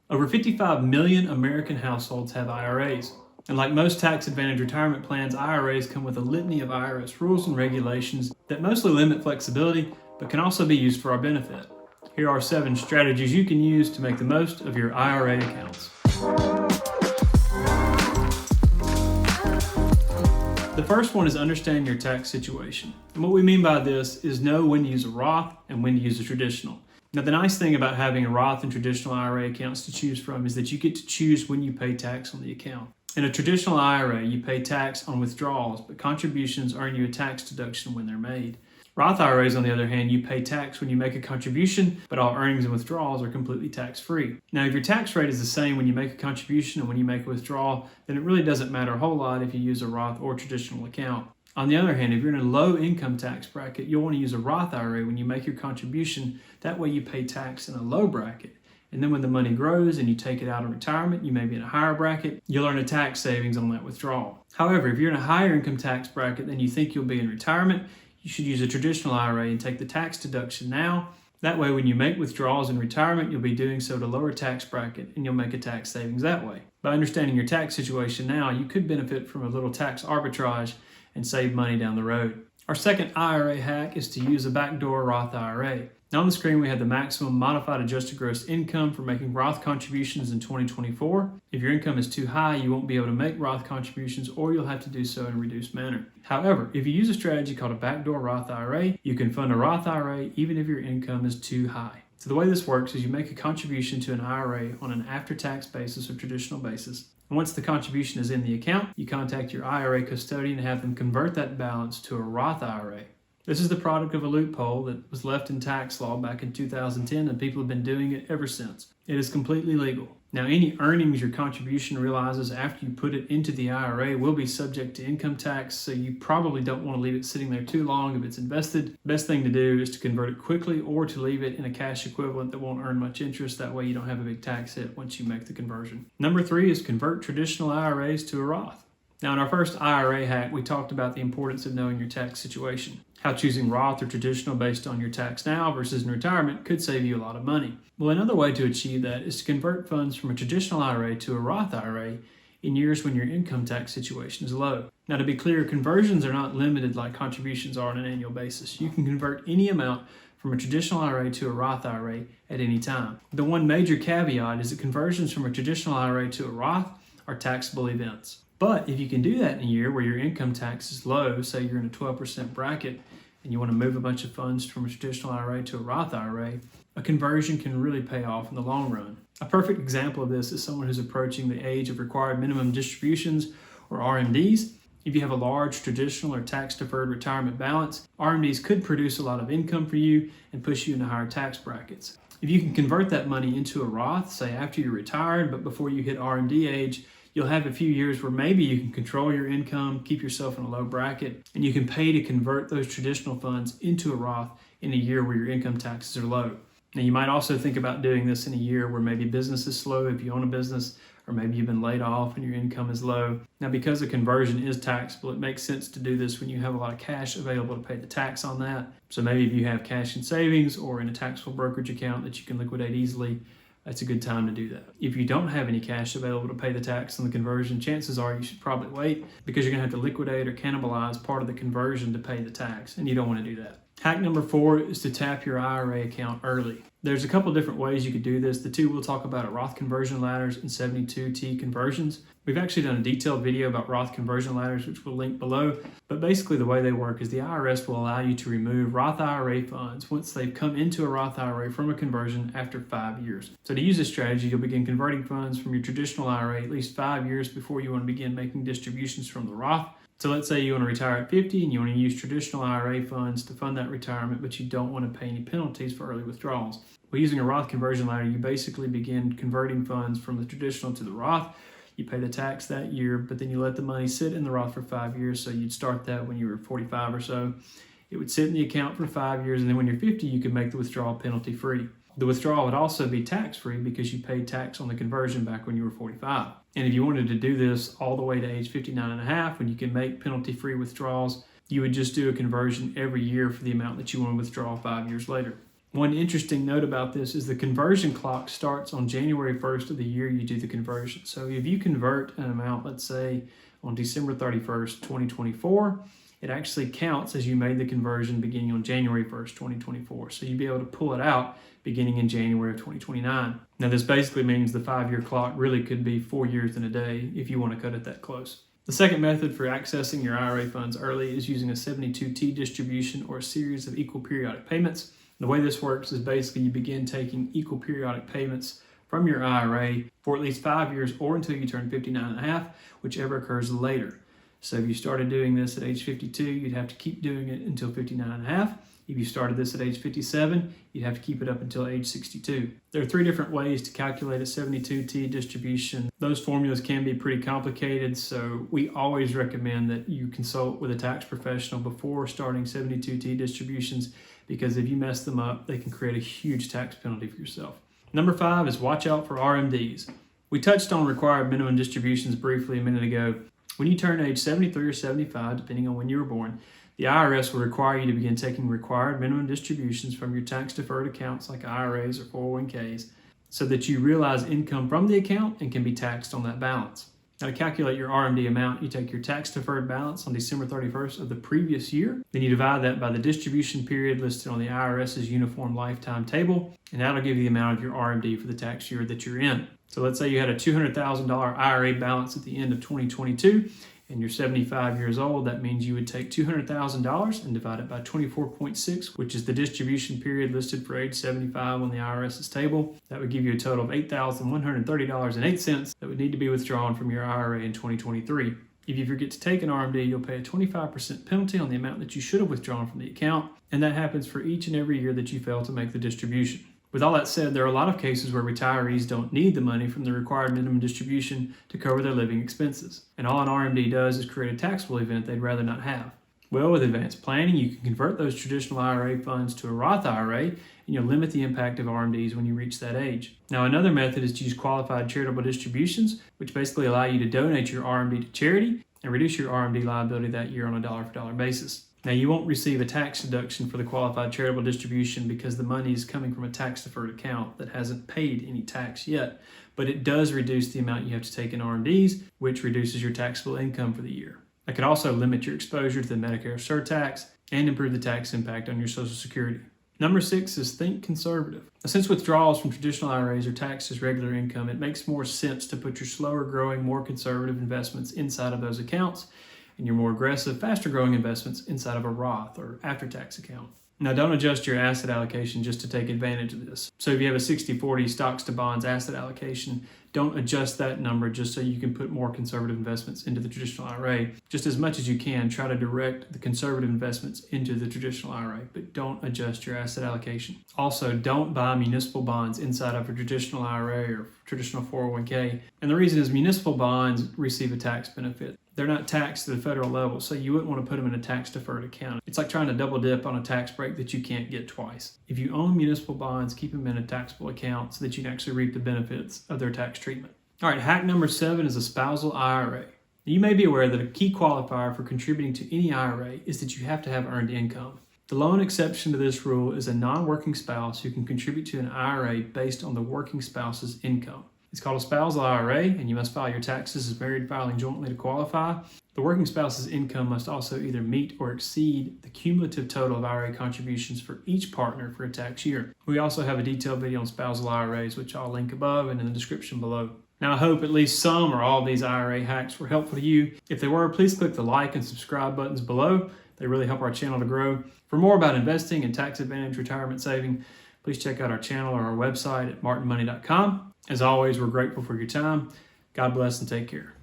Over 55 million American households have IRAs. And like most tax advantage retirement plans, IRAs come with a litany of IRS rules and regulations that mostly limit flexibility, but can also be used for our benefit. Here are 7 strategies you can use to make the most of your IRA accounts. The first one is understand your tax situation. And what we mean by this is know when to use a Roth and when to use a traditional. Now, the nice thing about having a Roth and traditional IRA accounts to choose from is that you get to choose when you pay tax on the account. In a traditional IRA, you pay tax on withdrawals, but contributions earn you a tax deduction when they're made. Roth IRAs, on the other hand, you pay tax when you make a contribution, but all earnings and withdrawals are completely tax-free. Now, if your tax rate is the same when you make a contribution and when you make a withdrawal, then it really doesn't matter a whole lot if you use a Roth or traditional account. On the other hand, if you're in a low income tax bracket, you'll want to use a Roth IRA when you make your contribution. That way you pay tax in a low bracket. And then when the money grows and you take it out in retirement, you may be in a higher bracket, you'll earn a tax savings on that withdrawal. However, if you're in a higher income tax bracket than you think you'll be in retirement, you should use a traditional IRA and take the tax deduction now. That way, when you make withdrawals in retirement, you'll be doing so at a lower tax bracket and you'll make a tax savings that way. By understanding your tax situation now, you could benefit from a little tax arbitrage and save money down the road. Our second IRA hack is to use a backdoor Roth IRA. Now on the screen we have the maximum modified adjusted gross income for making Roth contributions in 2024. If your income is too high, you won't be able to make Roth contributions, or you'll have to do so in a reduced manner. However, if you use a strategy called a backdoor Roth IRA, you can fund a Roth IRA even if your income is too high. So the way this works is you make a contribution to an IRA on an after-tax basis or traditional basis. And once the contribution is in the account, you contact your IRA custodian and have them convert that balance to a Roth IRA. This is the product of a loophole that was left in tax law back in 2010, and people have been doing it ever since. It is completely legal. Now, any earnings your contribution realizes after you put it into the IRA will be subject to income tax, so you probably don't want to leave it sitting there too long if it's invested. The best thing to do is to convert it quickly or to leave it in a cash equivalent that won't earn much interest. That way you don't have a big tax hit once you make the conversion. Number 3 is convert traditional IRAs to a Roth. Now, in our first IRA hack, we talked about the importance of knowing your tax situation. How choosing Roth or traditional based on your tax now versus in retirement could save you a lot of money. Well, another way to achieve that is to convert funds from a traditional IRA to a Roth IRA in years when your income tax situation is low. Now, to be clear, conversions are not limited like contributions are on an annual basis. You can convert any amount from a traditional IRA to a Roth IRA at any time. The one major caveat is that conversions from a traditional IRA to a Roth are taxable events. But if you can do that in a year where your income tax is low, say you're in a 12% bracket and you want to move a bunch of funds from a traditional IRA to a Roth IRA, a conversion can really pay off in the long run. A perfect example of this is someone who's approaching the age of required minimum distributions, or RMDs. If you have a large traditional or tax-deferred retirement balance, RMDs could produce a lot of income for you and push you into higher tax brackets. If you can convert that money into a Roth, say after you're retired but before you hit RMD age, you'll have a few years where maybe you can control your income, keep yourself in a low bracket, and you can pay to convert those traditional funds into a Roth in a year where your income taxes are low. Now, you might also think about doing this in a year where maybe business is slow if you own a business, or maybe you've been laid off and your income is low. Now, because a conversion is taxable, it makes sense to do this when you have a lot of cash available to pay the tax on that. So maybe if you have cash in savings or in a taxable brokerage account that you can liquidate easily, that's a good time to do that. If you don't have any cash available to pay the tax on the conversion, chances are you should probably wait because you're going to have to liquidate or cannibalize part of the conversion to pay the tax, and you don't want to do that. Hack number 4 is to tap your IRA account early. There's a couple different ways you could do this. The two we'll talk about are Roth conversion ladders and 72T conversions. We've actually done a detailed video about Roth conversion ladders, which we'll link below. But basically the way they work is the IRS will allow you to remove Roth IRA funds once they've come into a Roth IRA from a conversion after 5 years. So to use this strategy, you'll begin converting funds from your traditional IRA at least 5 years before you want to begin making distributions from the Roth. So let's say you want to retire at 50 and you want to use traditional IRA funds to fund that retirement, but you don't want to pay any penalties for early withdrawals. Well, using a Roth conversion ladder, you basically begin converting funds from the traditional to the Roth. You pay the tax that year, but then you let the money sit in the Roth for 5 years. So you'd start that when you were 45 or so. It would sit in the account for 5 years, and then when you're 50, you could make the withdrawal penalty free. The withdrawal would also be tax-free because you paid tax on the conversion back when you were 45. And if you wanted to do this all the way to age 59 and a half, when you can make penalty-free withdrawals, you would just do a conversion every year for the amount that you want to withdraw 5 years later. One interesting note about this is the conversion clock starts on January 1st of the year you do the conversion. So if you convert an amount, let's say on December 31st, 2024, it actually counts as you made the conversion beginning on January 1st, 2024. So you'd be able to pull it out beginning in January of 2029. Now this basically means the 5-year clock really could be 4 years and a day if you want to cut it that close. The second method for accessing your IRA funds early is using a 72T distribution or a series of equal periodic payments. The way this works is basically you begin taking equal periodic payments from your IRA for at least 5 years or until you turn 59 and a half, whichever occurs later. So if you started doing this at age 52, you'd have to keep doing it until 59 and a half. If you started this at age 57, you'd have to keep it up until age 62. There are 3 different ways to calculate a 72T distribution. Those formulas can be pretty complicated, so we always recommend that you consult with a tax professional before starting 72T distributions, because if you mess them up, they can create a huge tax penalty for yourself. Number 5 is watch out for RMDs. We touched on required minimum distributions briefly a minute ago. When you turn age 73 or 75, depending on when you were born, the IRS will require you to begin taking required minimum distributions from your tax-deferred accounts like IRAs or 401ks so that you realize income from the account and can be taxed on that balance. Now, to calculate your RMD amount, you take your tax-deferred balance on December 31st of the previous year, then you divide that by the distribution period listed on the IRS's Uniform Lifetime Table, and that'll give you the amount of your RMD for the tax year that you're in. So let's say you had a $200,000 IRA balance at the end of 2022, and you're 75 years old. That means you would take $200,000 and divide it by 24.6, which is the distribution period listed for age 75 on the IRS's table. That would give you a total of $8,130.08 that would need to be withdrawn from your IRA in 2023. If you forget to take an RMD, you'll pay a 25% penalty on the amount that you should have withdrawn from the account, and that happens for each and every year that you fail to make the distribution. With all that said, there are a lot of cases where retirees don't need the money from the required minimum distribution to cover their living expenses. And all an RMD does is create a taxable event they'd rather not have. Well, with advanced planning, you can convert those traditional IRA funds to a Roth IRA, and you'll limit the impact of RMDs when you reach that age. Now, another method is to use qualified charitable distributions, which basically allow you to donate your RMD to charity and reduce your RMD liability that year on a dollar-for-dollar basis. Now, you won't receive a tax deduction for the qualified charitable distribution because the money is coming from a tax-deferred account that hasn't paid any tax yet, but it does reduce the amount you have to take in RMDs, which reduces your taxable income for the year. It can also limit your exposure to the Medicare surtax and improve the tax impact on your Social Security. Number 6 is think conservative. Now, since withdrawals from traditional IRAs are taxed as regular income, it makes more sense to put your slower growing, more conservative investments inside of those accounts and your more aggressive, faster growing investments inside of a Roth or after-tax account. Now, don't adjust your asset allocation just to take advantage of this. So if you have a 60-40 stocks to bonds asset allocation, don't adjust that number just so you can put more conservative investments into the traditional IRA. Just as much as you can, try to direct the conservative investments into the traditional IRA, but don't adjust your asset allocation. Also, don't buy municipal bonds inside of a traditional IRA or traditional 401k. And the reason is municipal bonds receive a tax benefit. They're not taxed at the federal level, so you wouldn't want to put them in a tax-deferred account. It's like trying to double dip on a tax break that you can't get twice. If you own municipal bonds, keep them in a taxable account so that you can actually reap the benefits of their tax treatment. All right, hack number 7 is a spousal IRA. You may be aware that a key qualifier for contributing to any IRA is that you have to have earned income. The lone exception to this rule is a non-working spouse who can contribute to an IRA based on the working spouse's income. It's called a spousal IRA, and you must file your taxes as married filing jointly to qualify. The working spouse's income must also either meet or exceed the cumulative total of IRA contributions for each partner for a tax year. We also have a detailed video on spousal IRAs, which I'll link above and in the description below. Now, I hope at least some or all of these IRA hacks were helpful to you. If they were, please click the like and subscribe buttons below. They really help our channel to grow. For more about investing and tax advantage retirement saving, please check out our channel or our website at martinmoney.com. As always, we're grateful for your time. God bless and take care.